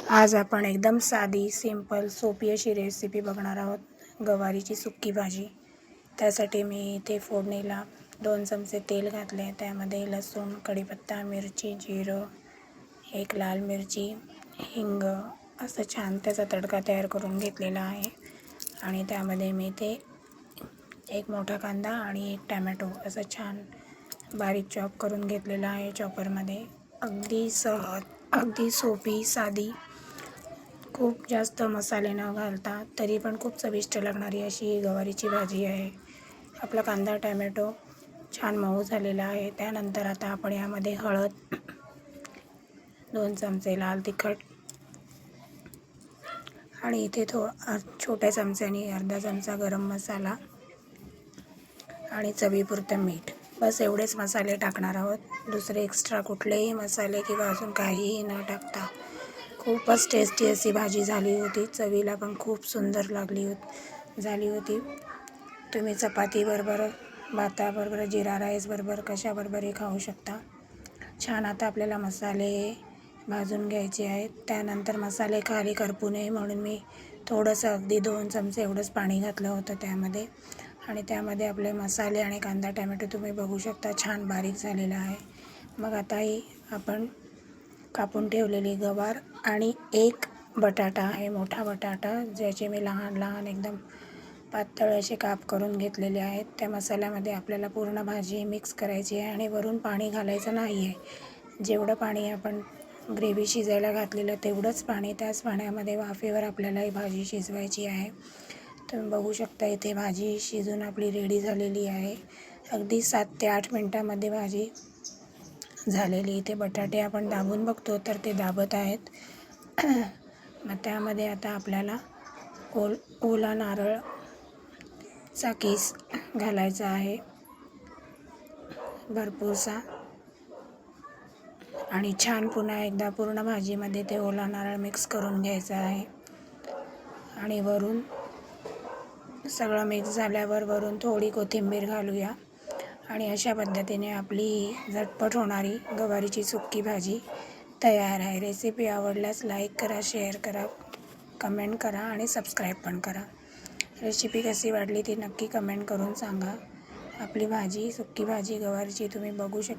आज आपण एकदम साधी, सिंपल, सोपी अशी रेसिपी बघणार आहोत. गवारीची सुक्की भाजी. त्यासाठी मी इथे फोडणीला 2 चमचे तेल घातले. त्यामध्ये लसूण, कढीपत्ता, मिरची, जिरं, 1 लाल मिरची, हिंग असं छान त्याचा तडका तयार करून घेतलेला आहे. आणि त्यामध्ये मी ते 1 मोठा कांदा आणि 1 टॅमॅटो असं छान बारीक चॉप करून घेतलेला आहे चॉपरमध्ये. अगदी सहज, अगदी सोपी, साधी, खूप जास्त मसाले न घालता तरी पण खूप चविष्ट लागणारी अशी ही गवारीची भाजी आहे. आपला कांदा टॅमॅटो छान मऊ झालेला आहे. त्यानंतर आता आपण यामध्ये हळद, 2 चमचे लाल तिखट आणि इथे छोट्या चमच्याने अर्धा चमचा गरम मसाला आणि चवीपुरतं मीठ, बस एवढेच मसाले टाकणार आहोत. दुसरे एक्स्ट्रा कुठलेही मसाले किंवा अजून काहीही न टाकता खूपच टेस्टी अशी भाजी झाली होती. चवीला पण खूप सुंदर झाली होती. तुम्ही चपातीबरोबर, भाताबरोबर, जिरा राईसबरोबर, कशाबरोबरही खाऊ शकता. छान आता आपल्याला मसाले भाजून घ्यायचे आहेत. त्यानंतर मसाले खाली करपू नये म्हणून मी थोडंसं अगदी 2 चमचे एवढंच पाणी घातलं होतं त्यामध्ये. आणि त्यामध्ये आपले मसाले आणि कांदा टॅमॅटो तुम्ही बघू शकता छान बारीक झालेला आहे. मग आता ही आपण कापून ठेवलेली गवार आणि 1 बटाटा आहे, मोठा बटाटा, ज्याचे मी लहान लहान एकदम पातळ असे काप करून घेतलेले आहेत. त्या मसाल्यामध्ये आपल्याला पूर्ण भाजी मिक्स करायची आहे आणि वरून पाणी घालायचं नाही आहे. जेवढं पाणी आपण ग्रेव्ही शिजायला घातलेलं तेवढंच पाणी, त्याच पाण्यामध्ये वाफेवर आपल्याला ही भाजी शिजवायची आहे. तुम्ही बघू शकता इथे भाजी शिजून आपली रेडी झालेली आहे. अगदी 7 ते 8 मिनटामध्ये भाजी झालेली. इथे बटाटे आपण दाबून बघतो तर ते दाबत आहेत. मग त्यामध्ये आता आपल्याला ओला नारळचा किस घालायचा आहे भरपूरसा. आणि छान पुन्हा एकदा पूर्ण भाजीमध्ये ते ओला नारळ मिक्स करून घ्यायचा आहे. आणि वरून सगळं मिक्स झाल्यावर वरून थोडी कोथिंबीर घालूया. आणि अशा पद्धतीने आपली झटपट होणारी गवारीची सुक्की भाजी तयार आहे. रेसिपी आवडल्यास लाईक करा, शेअर करा, कमेंट करा आणि सबस्क्राईब पण करा. रेसिपी कशी वाटली ती नक्की कमेंट करून सांगा. आपली भाजी, सुक्की भाजी गवारीची तुम्ही बघू शकता.